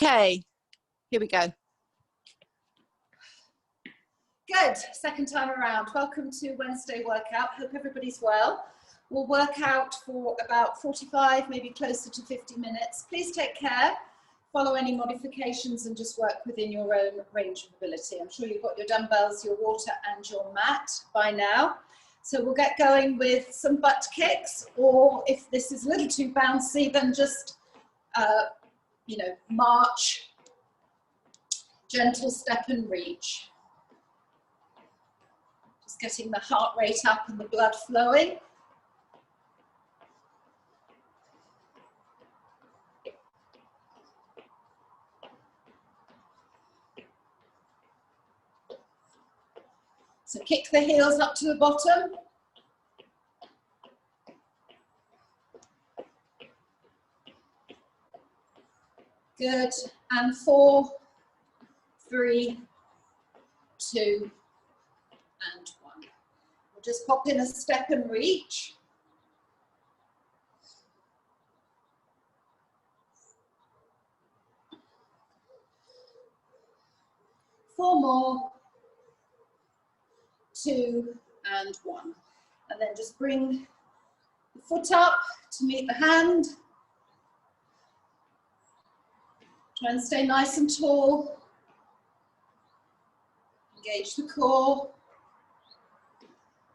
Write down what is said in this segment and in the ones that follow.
Okay, here we go. Good, second time around. Welcome to Wednesday workout. Hope everybody's well. We'll work out for about 45, maybe closer to 50 minutes. Please take care, follow any modifications and just work within your own range of ability. I'm sure you've got your dumbbells, your water and your mat by now. So we'll get going with some butt kicks, or if this is a little too bouncy, then just march, gentle step and reach. Just getting the heart rate up and the blood flowing. So kick the heels up to the bottom. Good, and 4, 3, 2, and 1. We'll just pop in a step and reach. Four more, 2, and 1. And then just bring the foot up to meet the hand. Try and stay nice and tall. Engage the core.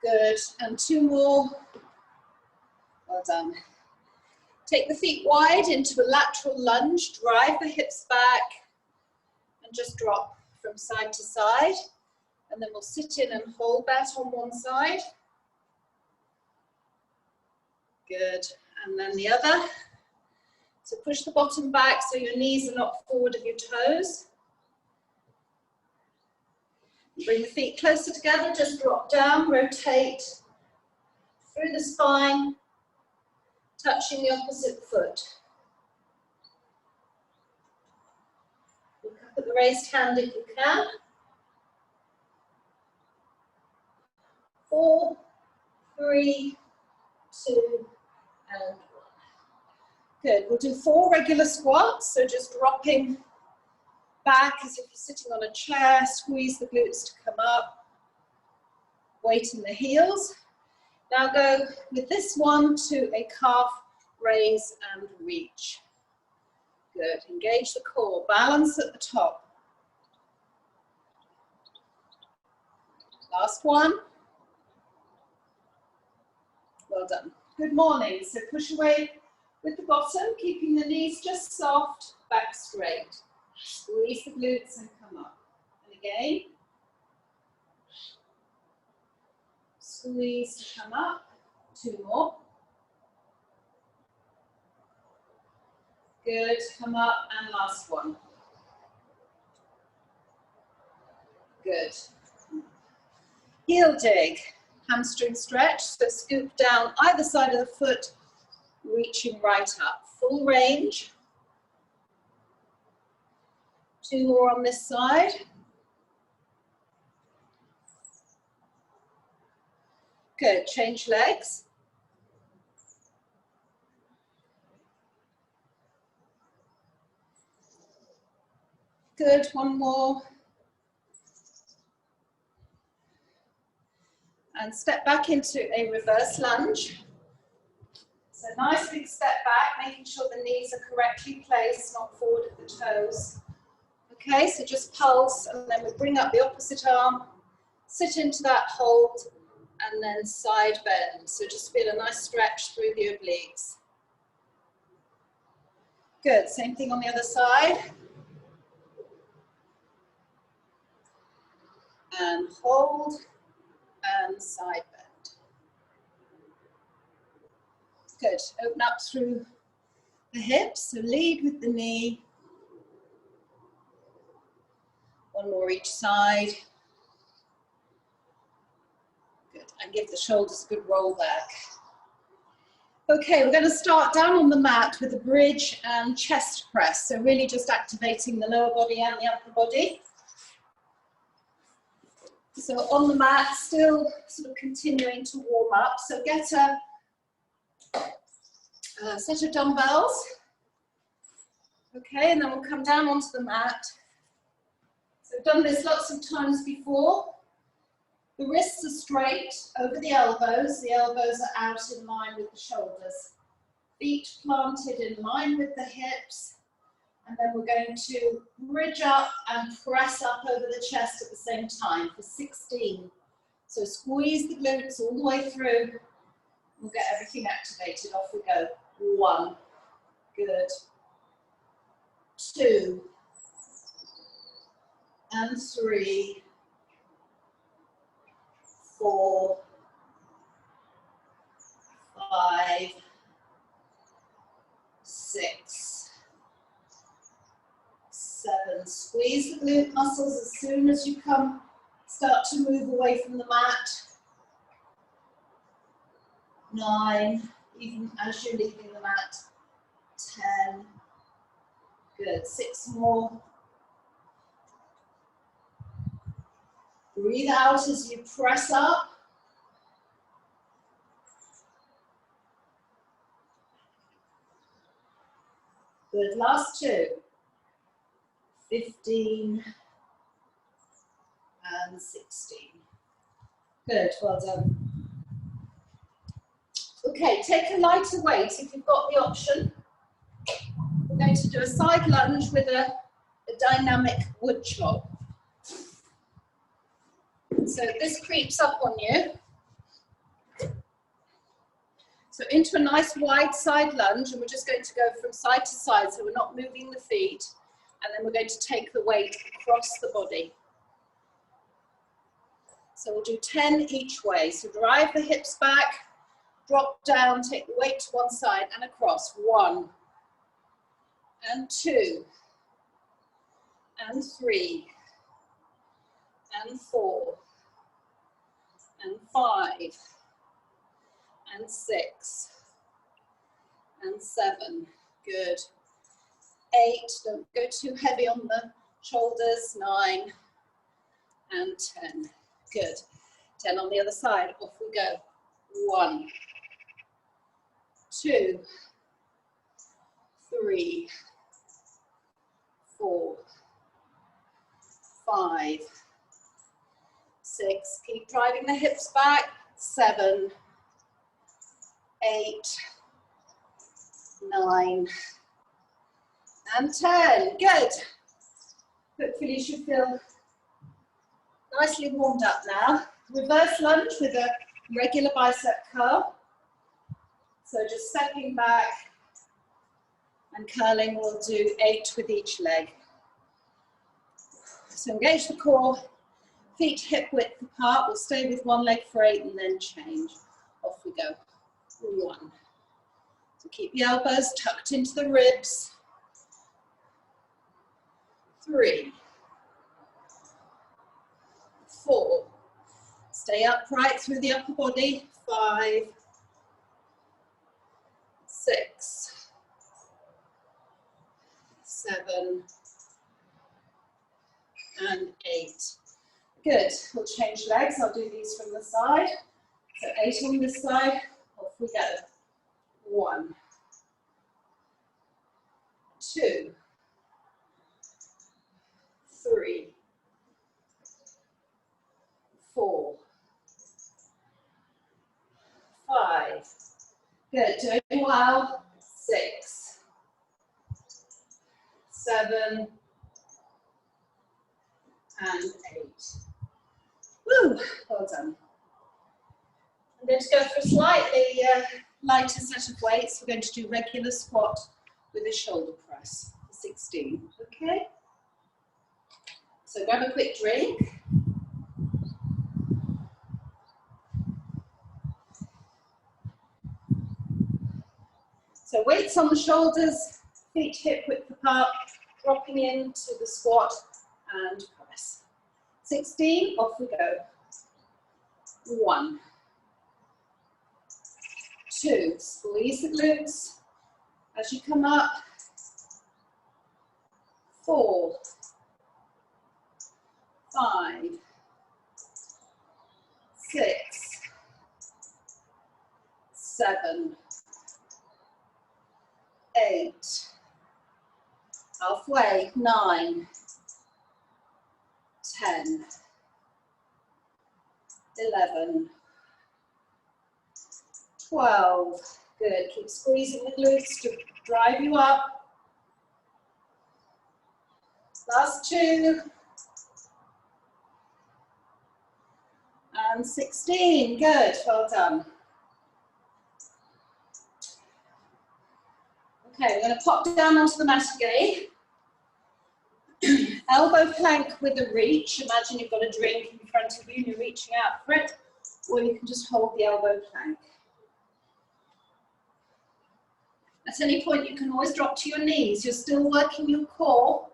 Good, and 2 more. Well done. Take the feet wide into a lateral lunge, drive the hips back, and just drop from side to side. And then we'll sit in and hold that on one side. Good, and then the other. So push the bottom back so your knees are not forward of your toes. Bring the feet closer together, just drop down, rotate through the spine, touching the opposite foot. Look up at the raised hand if you can. 4, 3, 2, and 1. Good, we'll do 4 regular squats, so just dropping back as if you're sitting on a chair, squeeze the glutes to come up, weight in the heels. Now go with this one to a calf raise and reach. Good, engage the core, balance at the top. Last one. Well done. Good morning, so push away with the bottom, keeping the knees just soft, back straight. Squeeze the glutes and come up. And again. Squeeze to come up. 2 more. Good, come up, and last one. Good. Heel dig, hamstring stretch, so scoop down either side of the foot, reaching right up, full range. 2 more on this side. Good, change legs. Good, 1 more. And step back into a reverse lunge. So nice big step back, making sure the knees are correctly placed, not forward of the toes. Okay, so just pulse, and then we'll bring up the opposite arm, sit into that hold, and then side bend. So just feel a nice stretch through the obliques. Good, same thing on the other side. And hold, and side bend. Good, open up through the hips, so lead with the knee. 1 more each side. Good, and give the shoulders a good roll back. Okay, we're going to start down on the mat with a bridge and chest press. So really just activating the lower body and the upper body. So on the mat, still sort of continuing to warm up. So get a set of dumbbells Okay, and then we'll come down onto the mat. So I've done this lots of times before. The wrists are straight over the elbows. The elbows are out in line with the shoulders. Feet planted in line with the hips. And then we're going to bridge up and press up over the chest at the same time for 16. So squeeze the glutes all the way through. We'll get everything activated. Off we go. 1. Good. 2. And 3. 4. 5. 6. 7. Squeeze the glute muscles as soon as you start to move away from the mat. 9, even as you're leaving the mat. 10. Good. 6 more. Breathe out as you press up. Good. Last 2. 15 and 16. Good. Well done. Okay, take a lighter weight if you've got the option. We're going to do a side lunge with a dynamic wood chop. So this creeps up on you. So into a nice wide side lunge, and we're just going to go from side to side, so we're not moving the feet, and then we're going to take the weight across the body. So we'll do 10 each way. So drive the hips back, drop down, take the weight to one side and across. 1 and 2 and 3 and 4 and 5 and 6 and 7. Good. 8. Don't go too heavy on the shoulders. 9 and 10. Good. 10 on the other side. Off we go. 1, 2, 3, 4, 5, 6. Keep driving the hips back. 7, 8, 9, and 10. Good. Hopefully you should feel nicely warmed up now. Reverse lunge with a regular bicep curl. So just stepping back and curling. We'll do 8 with each leg. So engage the core, feet hip width apart. We'll stay with one leg for 8 and then change. Off we go. 1. So keep the elbows tucked into the ribs. 3, 4. Stay upright through the upper body. 5, 6, 7, and 8. Good. We'll change legs. I'll do these from the side. So 8 on this side. Off we go. 1, 2, 3, 4, 5. Good. Doing well. 6, 7, and 8. Woo! Well done. I'm going to go for a slightly lighter set of weights. We're going to do regular squat with a shoulder press for 16. Okay? So grab a quick drink. So weights on the shoulders, feet hip width apart, dropping into the squat and press. 16, off we go. 1, 2, squeeze the glutes as you come up. 4, 5, 6, 7, 8, halfway, 9, 10, 11, 12, good, keep squeezing the glutes to drive you up. Last 2, and 16, good, well done. Okay, we're going to pop down onto the mat again. Elbow plank with a reach. Imagine you've got a drink in front of you and you're reaching out for it, or you can just hold the elbow plank. At any point, you can always drop to your knees. You're still working your core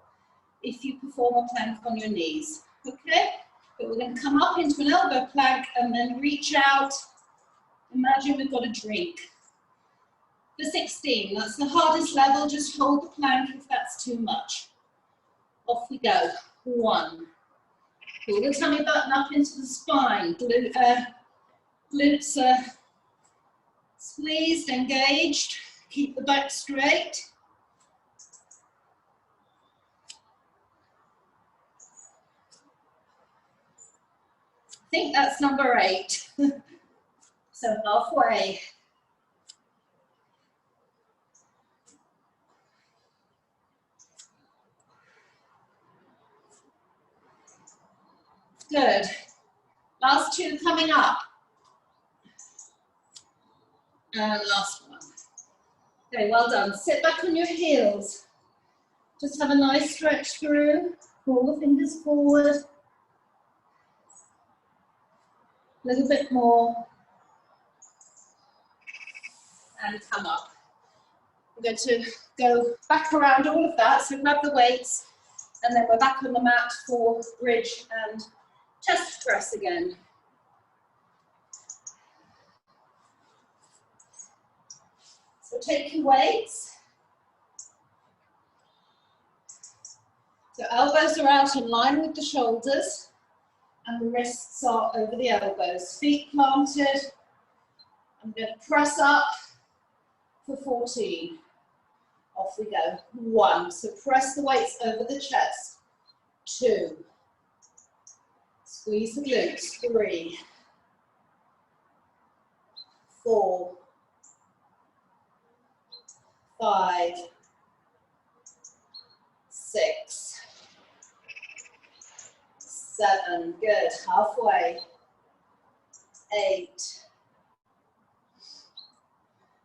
if you perform a plank on your knees, okay? But we're going to come up into an elbow plank and then reach out. Imagine we've got a drink. For 16, that's the hardest level. Just hold the plank if that's too much. Off we go. 1. Pull the tummy button up into the spine. Glutes are squeezed, engaged. Keep the back straight. I think that's number 8. So halfway. Good. Last 2 coming up. And last one. Okay, well done. Sit back on your heels. Just have a nice stretch through. Pull the fingers forward. A little bit more. And come up. I'm going to go back around all of that. So grab the weights. And then we're back on the mat for bridge and chest press again. So take your weights. So elbows are out in line with the shoulders and the wrists are over the elbows. Feet planted. I'm going to press up for 14. Off we go. 1. So press the weights over the chest. 2. Squeeze the glutes. 3. 4. 5. 6. 7. Good. Halfway. 8.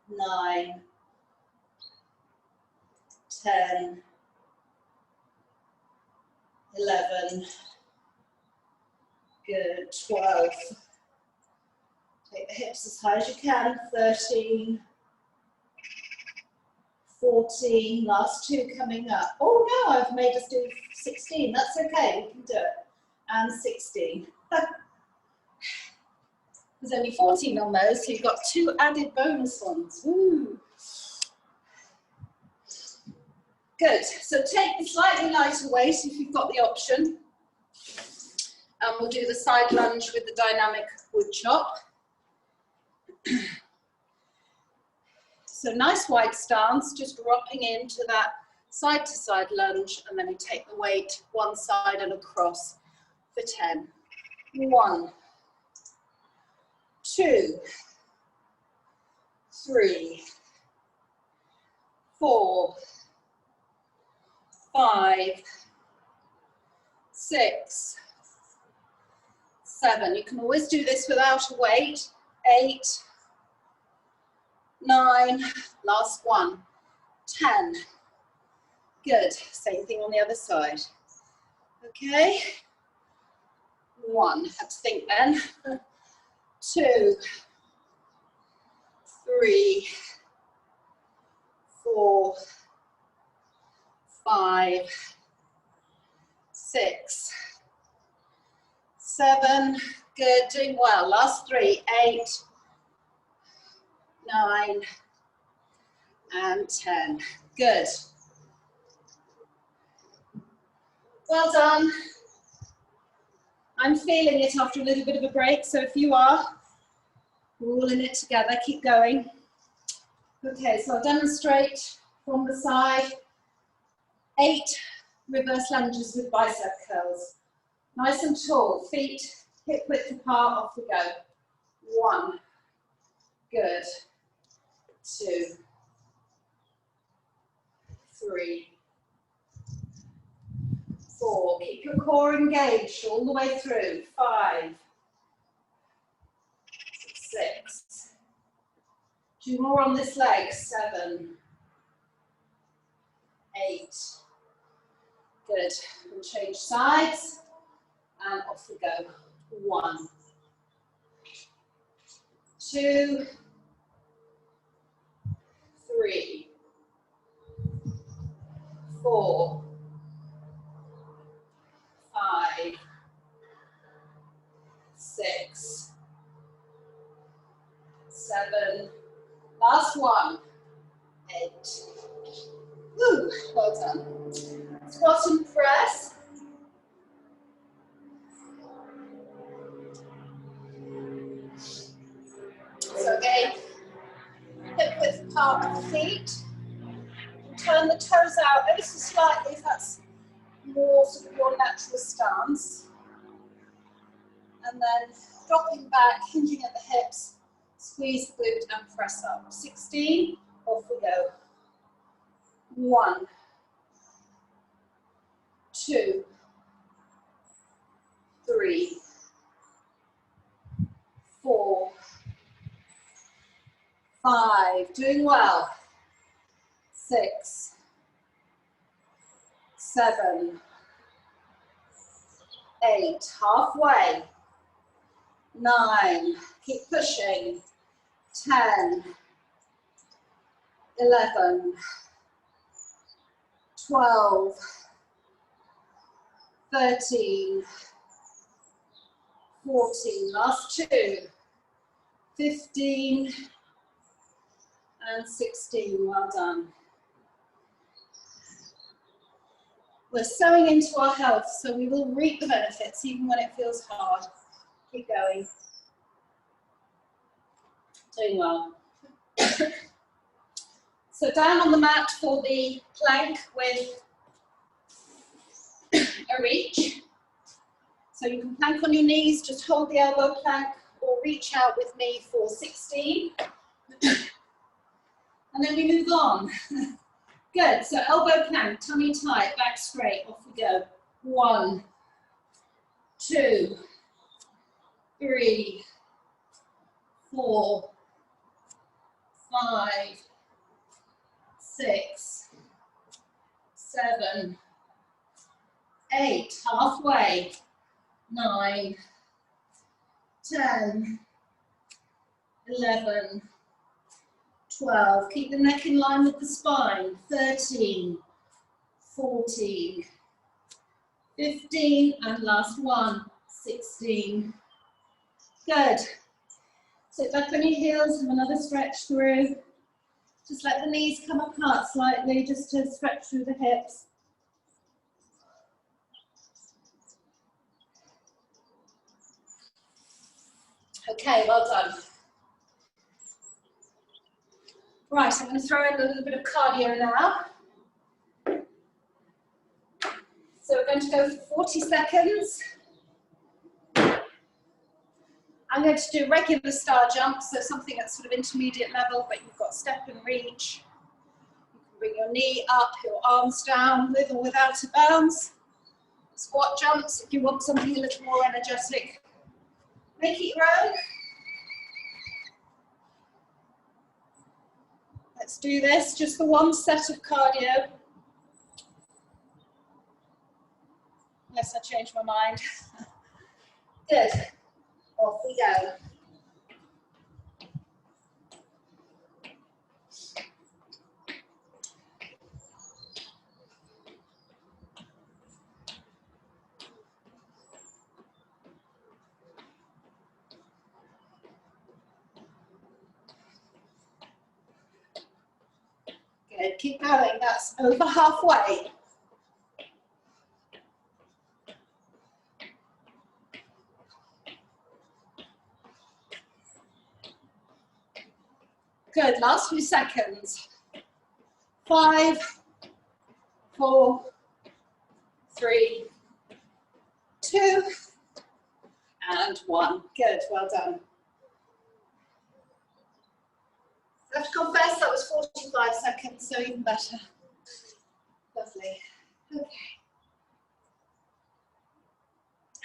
9. 10. 11. Good. 12. Take the hips as high as you can. 13. 14, last 2 coming up. Oh no, I've made us do 16. That's okay, we can do it. And 16. There's only 14 on those, so you've got 2 added bonus ones. Woo. Good, so take the slightly lighter weight if you've got the option. And we'll do the side lunge with the dynamic wood chop. So nice wide stance, just rocking into that side to side lunge, and then we take the weight one side and across for 10. 1, 2, 3, 4, 5, 6, 7. You can always do this without a weight. 8, 9, last one, 10. Good, same thing on the other side. Okay, 1, have to think then. 2, 3, 4, 5, 6, 7, good, doing well. Last 3, 8, 9, and 10. Good. Well done. I'm feeling it after a little bit of a break, so if you are, we're all in it together. Keep going. Okay, so I'll demonstrate from the side. 8 reverse lunges with bicep curls. Nice and tall, feet hip width apart, off we go. 1, good. 2, 3, 4, keep your core engaged all the way through. 5, 6, 2 more on this leg. 7, 8, good. We'll change sides and off we go. 1, 2, 3, 4, 5, 6, 7, last one, 8. Woo, well done. Squat and press. So again, hip width apart at the feet. Turn the toes out ever so slightly if that's more sort of your natural stance. And then dropping back, hinging at the hips, squeeze the glute and press up. 16, off we go. 1, 2, 3, 4, 5, doing well. 6, 7, 8, halfway. 9, keep pushing. 10, 11, 12, 13, 14, last 2, 15, and 16, well done. We're sowing into our health, so we will reap the benefits even when it feels hard. Keep going. Doing well. So down on the mat for the plank with a reach. So you can plank on your knees, just hold the elbow plank, or reach out with me for 16. And then we move on. Good, so elbow plank, tummy tight, back straight, off we go. 1, 2, 3, 4, 5, 6, 7, 8, halfway. 9, 10, 11, 12, keep the neck in line with the spine. 13, 14, 15, and last one, 16. Good. Sit back on your heels, have another stretch through. Just let the knees come apart slightly, just to stretch through the hips. Okay, well done. Right, I'm going to throw in a little bit of cardio now. So we're going to go for 40 seconds. I'm going to do regular star jumps, so something that's sort of intermediate level, but you've got step and reach. You can bring your knee up, your arms down, with or without a bounce. Squat jumps, if you want something a little more energetic. Make it your own. Let's do this, just the one set of cardio. Unless I change my mind. Good. Off we go. Good, keep going, that's over halfway. Good, last few seconds. 5, 4, 3, 2, and 1. Good, well done. I have to confess that was 45 seconds, so even better. Lovely. Okay.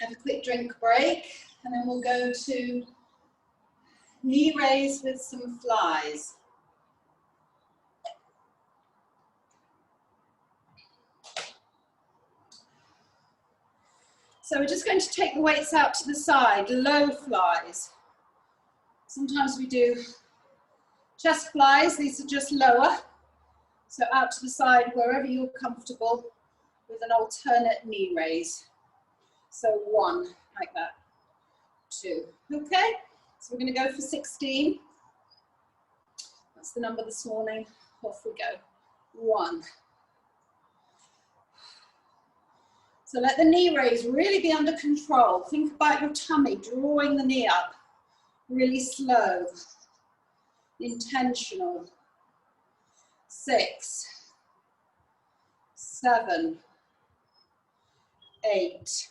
Have a quick drink break, and then we'll go to knee raise with some flies. So we're just going to take the weights out to the side, low flies. Sometimes we do chest flies, these are just lower. So out to the side, wherever you're comfortable, with an alternate knee raise. So 1, like that, 2, okay? So we're gonna go for 16. That's the number this morning, off we go. 1. So let the knee raise really be under control. Think about your tummy, drawing the knee up, really slow, intentional. 6, 7, 8,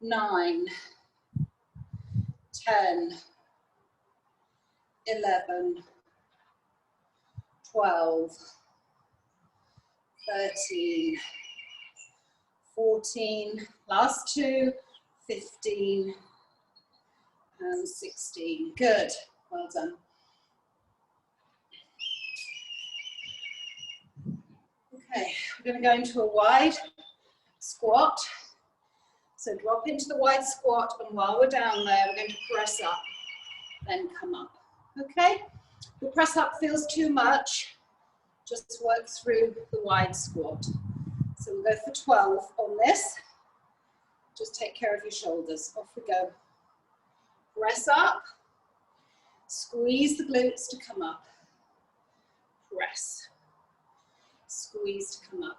9, 10, 11, 12, 13, 14, last 2, 15, and 16. Good, well done. Okay, we're going to go into a wide squat. So drop into the wide squat, and while we're down there, we're going to press up, then come up. Okay? If the press up feels too much, just work through the wide squat. So we'll go for 12 on this. Just take care of your shoulders. Off we go. Press up. Squeeze the glutes to come up. Press. Squeeze to come up.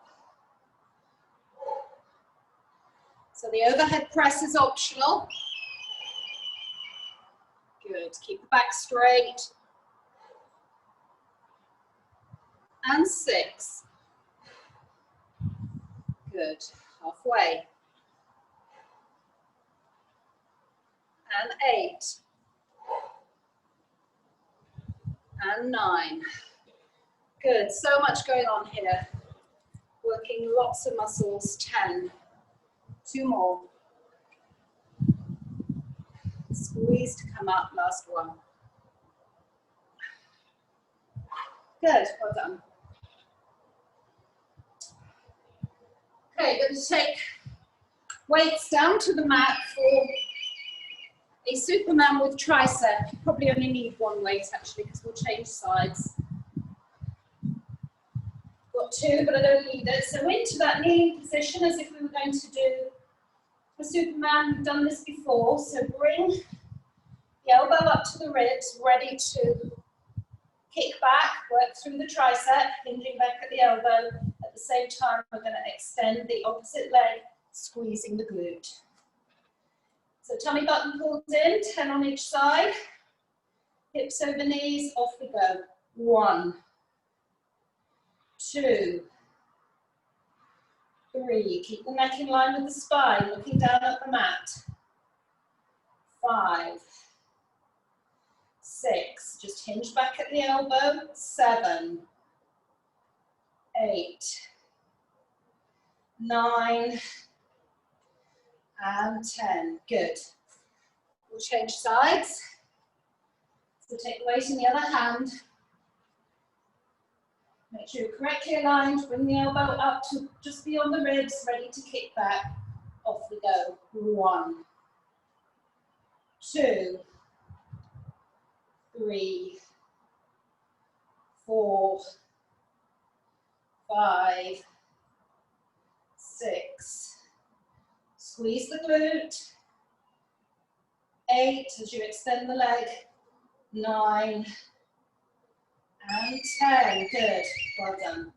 So the overhead press is optional. Good. Keep the back straight. And 6. Good. Halfway. And 8. And 9. Good. So much going on here. Working lots of muscles. 10. 2 more. Squeeze to come up. Last 1. Good. Well done. Okay, going to take weights down to the mat for a Superman with tricep. You probably only need 1 weight actually, because we'll change sides. Got 2, but I don't need it. So into that kneeling position as if we were going to do a Superman. We've done this before. So bring the elbow up to the ribs, ready to kick back, work through the tricep, hinging back at the elbow. At the same time, we're going to extend the opposite leg, squeezing the glute. So tummy button pulls in, 10 on each side. Hips over knees, off we go. 1, 2, 3. Keep the neck in line with the spine, looking down at the mat. 5, 6. Just hinge back at the elbow. 7, 8, 9, and 10. Good. We'll change sides. So take the weight in the other hand. Make sure you're correctly aligned. Bring the elbow up to just beyond the ribs, ready to kick back. Off we go. 1, 2, 3, 4, 5, 6. Squeeze the glute. 8 as you extend the leg. 9 and 10. Good. Well done.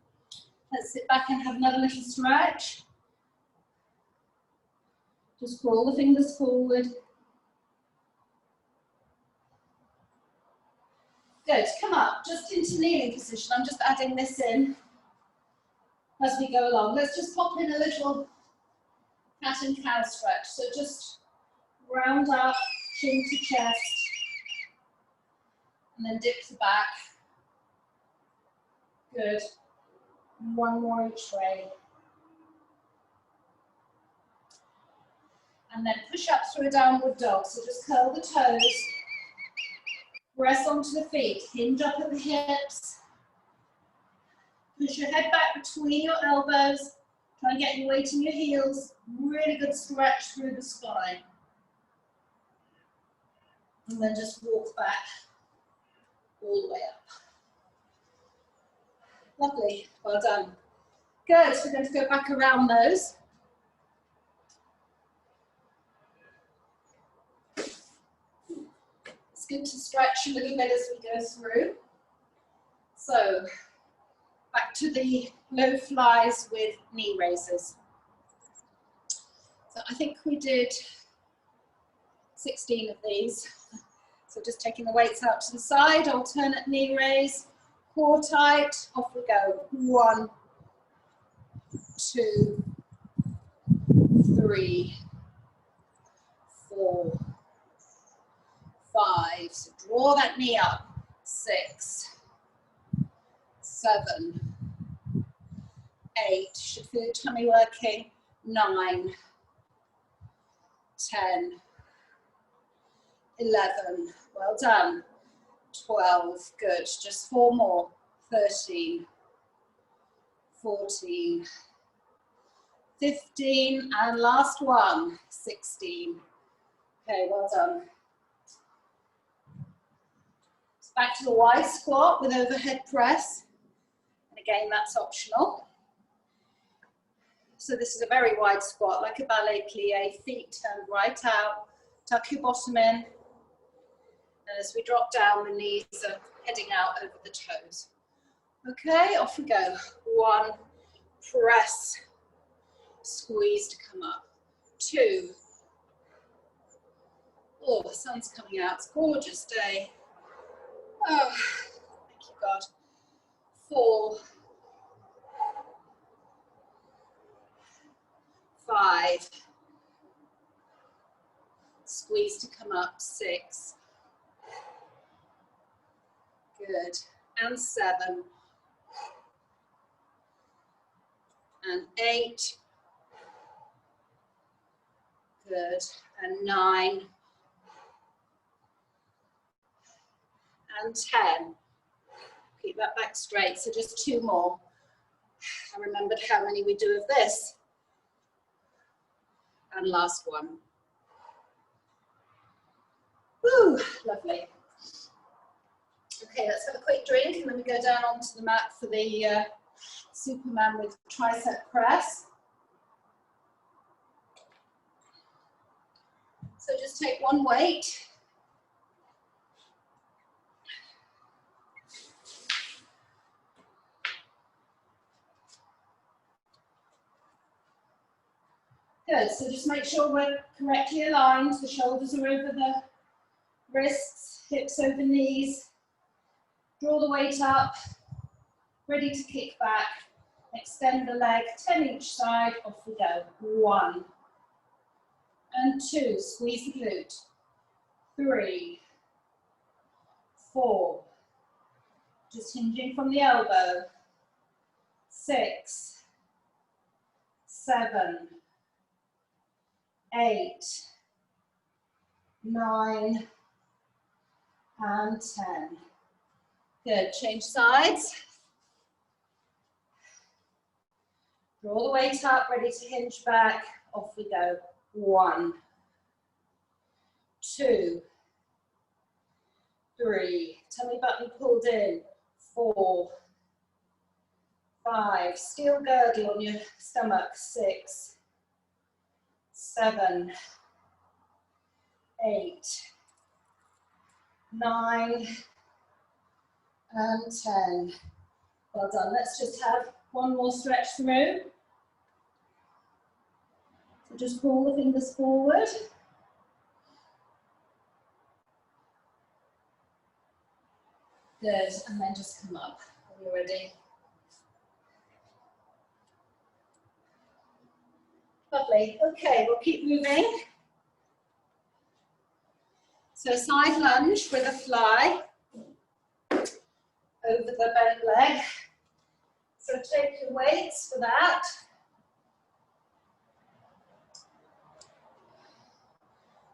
Let's sit back and have another little stretch. Just crawl the fingers forward. Good. Come up just into kneeling position. I'm just adding this in. as we go along. Let's just pop in a little cat and cow stretch. So just round up, chin to chest, and then dip the back. Good. One more each way. And then push up through a downward dog. So just curl the toes, press onto the feet, hinge up at the hips, push your head back between your elbows, try and get your weight in your heels, really good stretch through the spine. And then just walk back all the way up. Lovely, well done. Good, so we're going to go back around those. It's good to stretch a little bit as we go through. So, back to the low flies with knee raises. So I think we did 16 of these. So just taking the weights out to the side, alternate knee raise, core tight, off we go. 1, 2, 3, 4, 5. So draw that knee up. 6, 7, 8. Should feel your tummy working. 9, 10, 11. Well done. 12. Good. Just 4 more. 13, 14, 15, and last one. 16. Okay, well done. Back to the wide squat with overhead press. And again, that's optional. So this is a very wide squat, like a ballet plie, feet turned right out, tuck your bottom in. And as we drop down, the knees are heading out over the toes. Okay, off we go. 1, press, squeeze to come up. 2. Oh, the sun's coming out, it's a gorgeous day. Oh, thank you, God. 4, 5, squeeze to come up. 6, good, and 7, and 8, good, and 9, and 10. Keep that back straight, so just 2 more. I remembered how many we do of this. And last one. Woo, lovely. Okay, let's have a quick drink and then we go down onto the mat for the Superman with tricep press. So just take one weight. Good, so just make sure we're correctly aligned. The shoulders are over the wrists, hips over knees. Draw the weight up, ready to kick back. Extend the leg, 10 each side, off we go. 1 and 2, squeeze the glute. 3, 4, just hinging from the elbow. 6, 7, 8, 9, and 10. Good, change sides. Draw the weight up, ready to hinge back. Off we go. 1, 2, 3, tummy button pulled in. 4, 5, steel girdle on your stomach. 6, 7, 8, 9, and 10. Well done. Let's just have one more stretch through. So just pull the fingers forward. Good, and then just come up when you're ready. Lovely. Okay, we'll keep moving. So side lunge with a fly over the bent leg. So take your weights for that.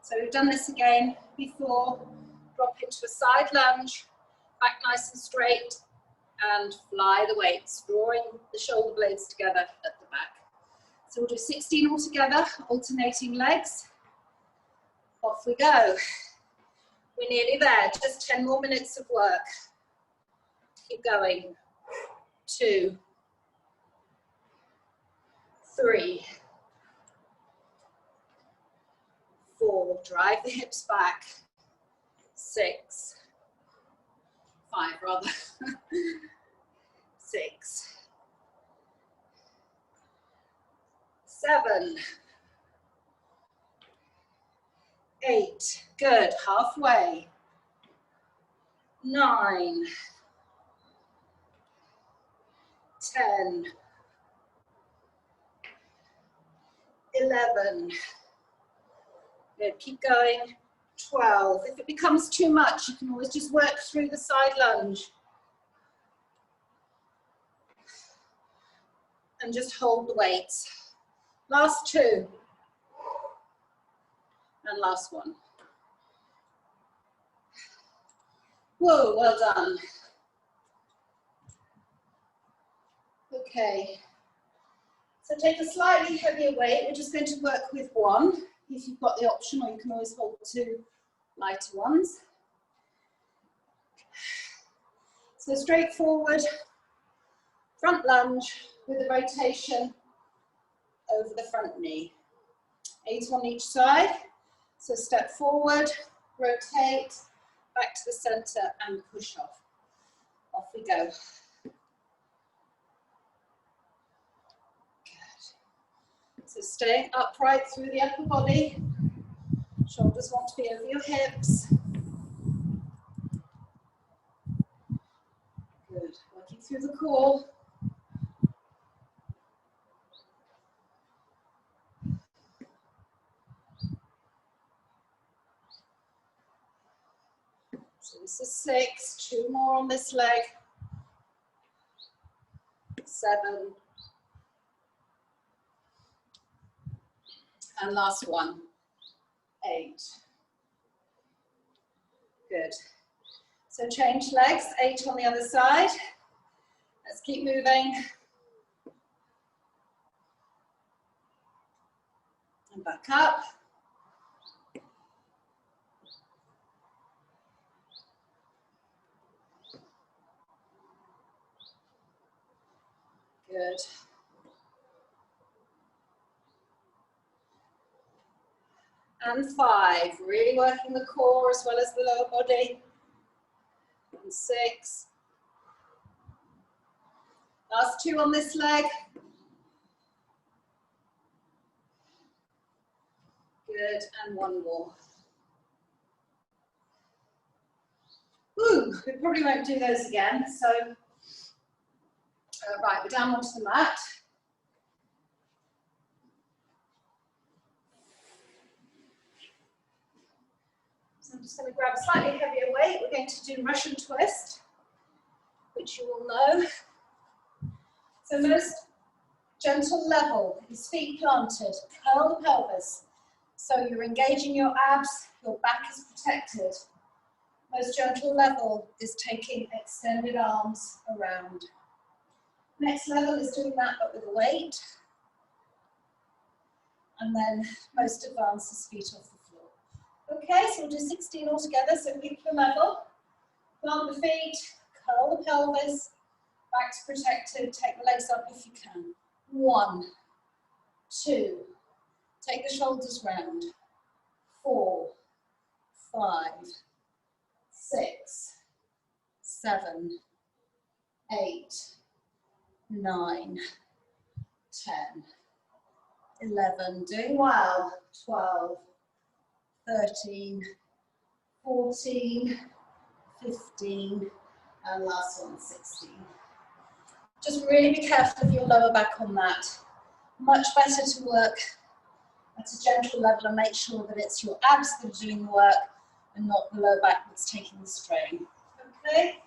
So we've done this again before. Drop into a side lunge, back nice and straight, and fly the weights, drawing the shoulder blades together at the back. So we'll do 16 altogether, alternating legs. Off we go. We're nearly there, just 10 more minutes of work. Keep going. 2, 3, 4, drive the hips back. 6, 5 rather. 6, 7, 8, good, halfway. 9, 10, 11, good, keep going. 12, if it becomes too much, you can always just work through the side lunge. And just hold the weights. Last 2. And last 1. Whoa, well done. Okay. So take a slightly heavier weight. We're just going to work with 1, if you've got the option, or you can always hold 2 lighter ones. So straight forward, front lunge with a rotation over the front knee. 8 on each side. So step forward, rotate, back to the center and push off. Off we go. Good. So staying upright through the upper body. Shoulders want to be over your hips. Good. Working through the core. So this is 6, 2 more on this leg. 7. And last 1. 8. Good. So change legs, 8 on the other side. Let's keep moving. And back up. Good. And 5, really working the core as well as the lower body. And 6. Last 2 on this leg. Good, and 1 more. Ooh, we probably won't do those again, so right, we're down onto the mat. So I'm just going to grab a slightly heavier weight. We're going to do Russian twist, which you all know. So most gentle level is feet planted, curl the pelvis. So you're engaging your abs, your back is protected. Most gentle level is taking extended arms around. Next level is doing that but with a weight. And then most advanced is feet off the floor. Okay, so we'll do 16 altogether, so keep your level. Plant the feet, curl the pelvis, back's protected, take the legs up if you can. 1, 2, take the shoulders round. 4, 5, 6, 7, 8, 9, 10, 11, doing well, 12, 13, 14, 15, and last one, 16. Just really be careful of your lower back on that. Much better to work at a gentle level and make sure that it's your abs that are doing the work and not the low back that's taking the strain. Okay?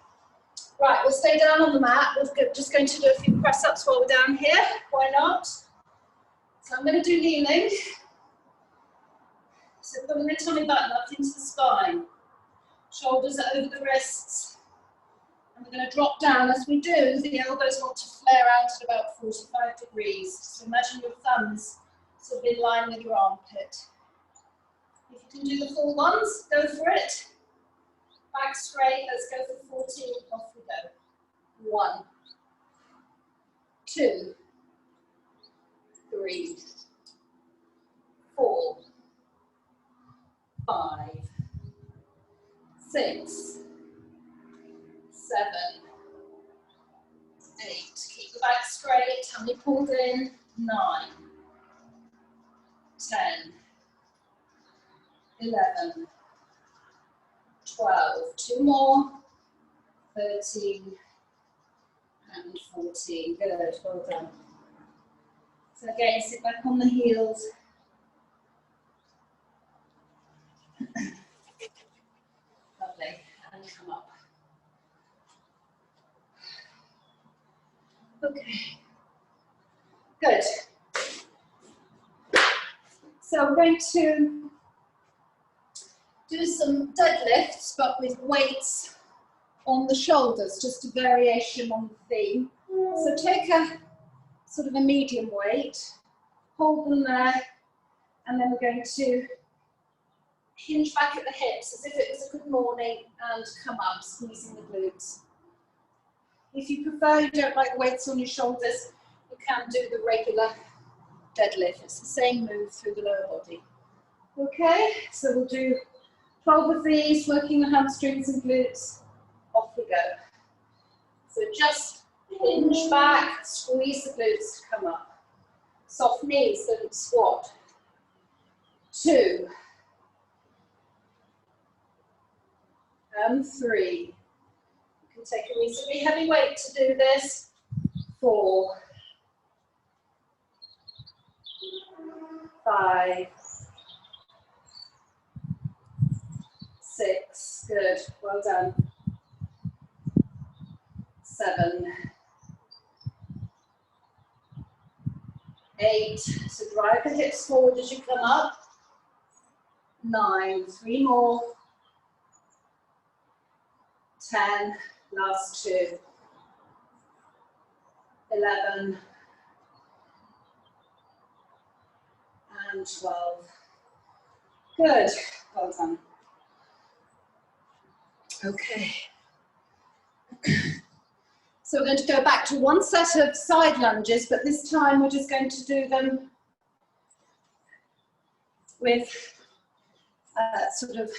Right, we'll stay down on the mat. We're just going to do a few press-ups while we're down here. Why not? So I'm going to do kneeling. So pulling the tummy button up into the spine. Shoulders are over the wrists. And we're going to drop down. As we do, the elbows want to flare out at about 45 degrees. So imagine your thumbs sort of in line with your armpit. If you can do the full ones, go for it. Back straight, let's go for 14, off we go. 1, 2, 3, 4, 5, 6, 7, 8. Keep the back straight, tummy pulled in. 9, 10, 11, 12, 2 more, 13, and 14. Good, well done. So again, sit back on the heels. Lovely, and come up. Okay, good. So we're going to do some deadlifts, but with weights on the shoulders, just a variation on the theme. So take a sort of a medium weight, hold them there, and then we're going to hinge back at the hips as if it was a good morning and come up, squeezing the glutes. If you prefer, you don't like the weights on your shoulders, you can do the regular deadlift. It's the same move through the lower body. Okay, so we'll do 12 of these, working the hamstrings and glutes. Off we go. So just hinge back, squeeze the glutes to come up. Soft knees, don't squat. 2. And 3. You can take a reasonably heavy weight to do this. 4. 5. 6. Good. Well done. 7. 8. So drive the hips forward as you come up. 9. 3 more. 10. Last 2. 11. And 12. Good. Well done. Okay. So we're going to go back to one set of side lunges, but this time we're just going to do them with a sort of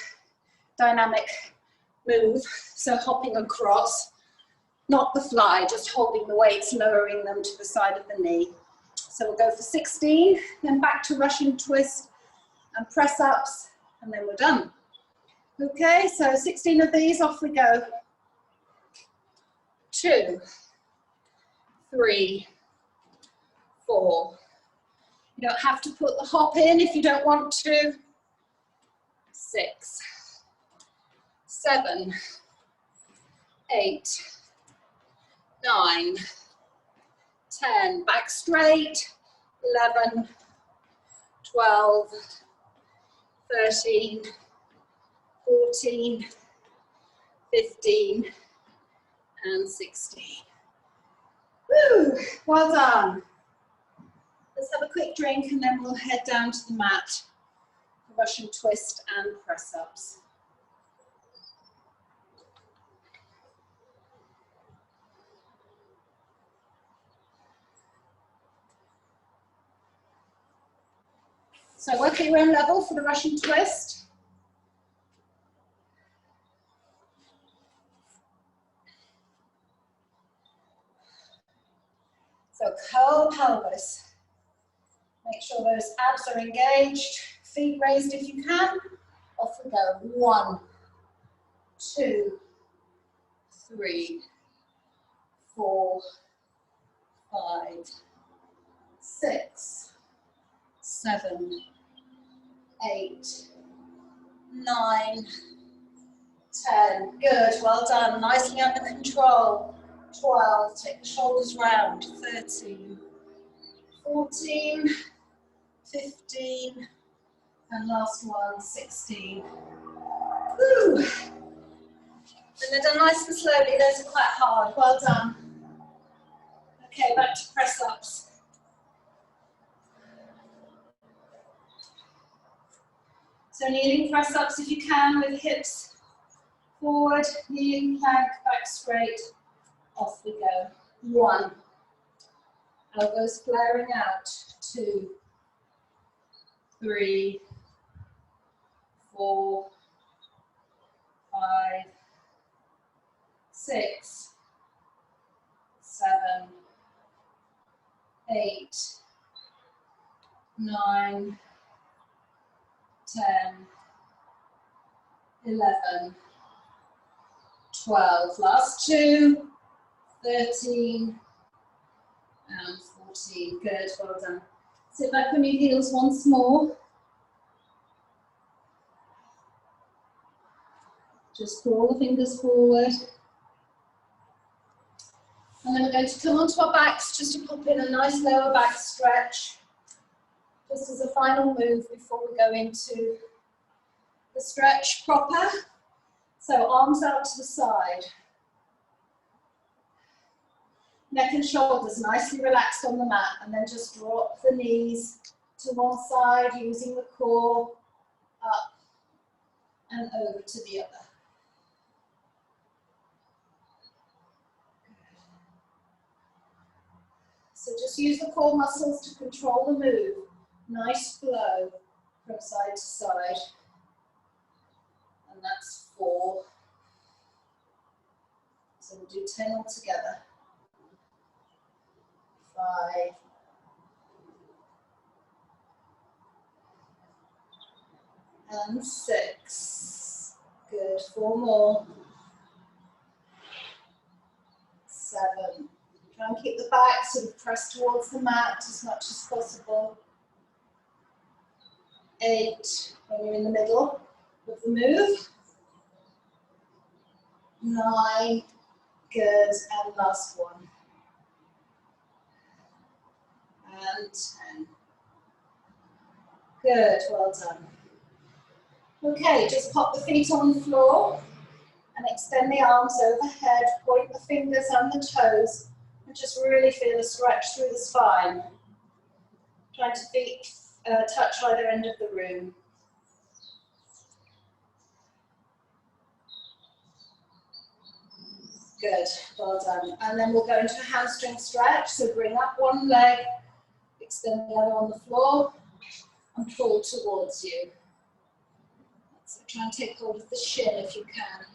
dynamic move. So hopping across, not the fly, just holding the weights, lowering them to the side of the knee. So we'll go for 16, then back to Russian twist and press ups, and then we're done. Okay, so 16 of these, off we go. 2, 3, 4. You don't have to put the hop in if you don't want to. 6, 7, 8, 9, 10. Back straight. 11, 12, 13, 14, 15, and 16. Woo! Well done. Let's have a quick drink and then we'll head down to the mat for Russian twist and press ups. So work at your own level for the Russian twist. So curl pelvis. Make sure those abs are engaged. Feet raised if you can. Off we go. 1, 2, 3, 4, 5, 6, 7, 8, 9, 10. Good, well done. Nicely under control. 12, take the shoulders round. 13, 14, 15, and last one, 16. Woo! And they're done nice and slowly, those are quite hard. Well done. Okay, back to press ups. So kneeling press ups if you can, with hips forward, kneeling plank, back straight. Off we go. 1. Elbows flaring out. 2, 3, 4, 5, 6, 7, 8, 9, 10, 11, 12. Last 2, 13, and 14. Good, well done. Sit back on your heels once more. Just draw the fingers forward. And then we're going to come onto our backs just to pop in a nice lower back stretch. Just as a final move before we go into the stretch proper. So arms out to the side. Neck and shoulders nicely relaxed on the mat, and then just drop the knees to one side using the core, up and over to the other. So just use the core muscles to control the move. Nice flow from side to side. And that's 4. So we'll do 10 altogether. 5. And 6. Good. 4 more. 7. Try and keep the back sort of pressed towards the mat as much as possible. 8. When you're in the middle of the move. 9. Good. And last one. And 10. Good, well done. Okay, just pop the feet on the floor and extend the arms overhead, point the fingers and the toes, and just really feel a stretch through the spine. Try to feet touch either end of the room. Good, well done. And then we'll go into a hamstring stretch, so bring up one leg, extend the other on the floor, and pull towards you. So try and take hold of the shin if you can.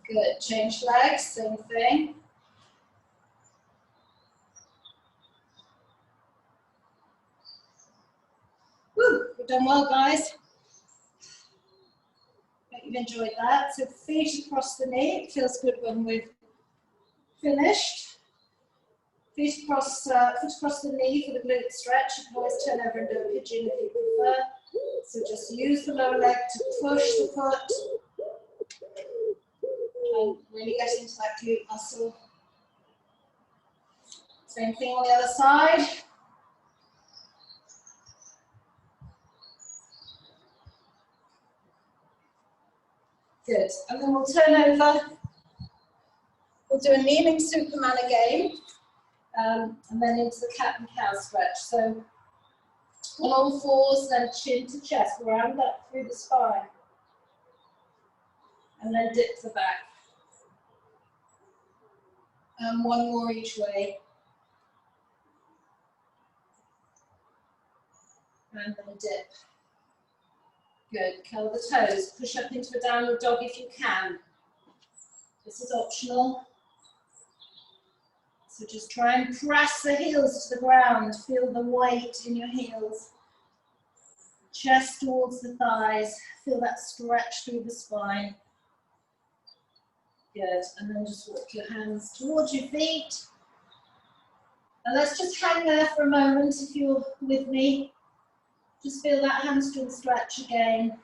Good, change legs, same thing. Woo, we've done well, guys. Hope you've enjoyed that. So feet across the knee, it feels good when we've finished. Feet across the knee for the glute stretch. You can always turn over and do a pigeon if you prefer. So just use the lower leg to push the foot. And really get into that glute muscle. Same thing on the other side. Good, and then we'll turn over. We'll do a kneeling Superman again, and then into the cat and cow stretch. So on all fours, then chin to chest, round up through the spine, and then dip the back. And one more each way. And then dip. Good, curl the toes, push up into a downward dog if you can. This is optional. So just try and press the heels to the ground, feel the weight in your heels. Chest towards the thighs, feel that stretch through the spine. Good, and then just walk your hands towards your feet. And let's just hang there for a moment if you're with me. Just feel that hamstring stretch again.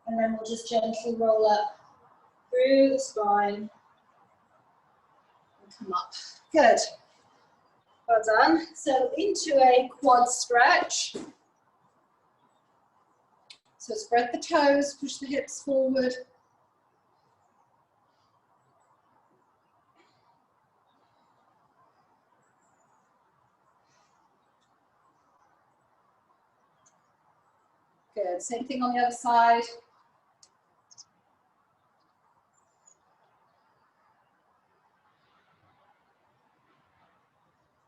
And then we'll just gently roll up through the spine and come up. Good. Well done. So into a quad stretch. So spread the toes, push the hips forward. Good. Same thing on the other side.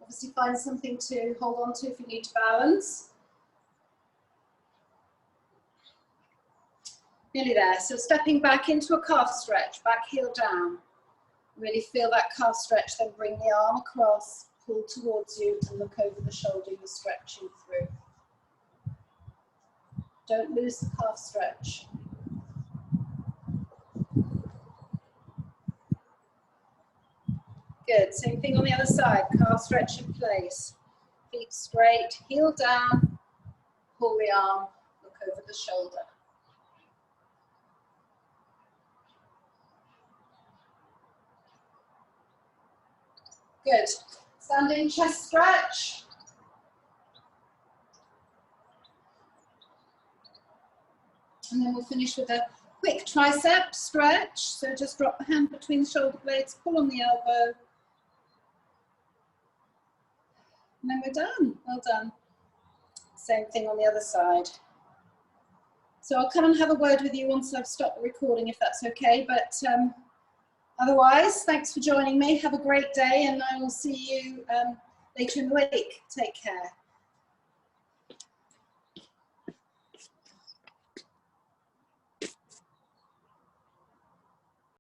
Obviously find something to hold on to if you need to balance. Nearly there. So stepping back into a calf stretch, back heel down. Really feel that calf stretch, then bring the arm across, pull towards you and look over the shoulder you're stretching through. Don't lose the calf stretch. Good, same thing on the other side, calf stretch in place. Feet straight, heel down, pull the arm, look over the shoulder. Good, standing chest stretch. And then we'll finish with a quick tricep stretch. So just drop the hand between the shoulder blades, pull on the elbow. And then we're done. Well done. Same thing on the other side. So I'll come and have a word with you once I've stopped the recording, if that's okay. But otherwise, thanks for joining me. Have a great day, and I will see you later in the week. Take care.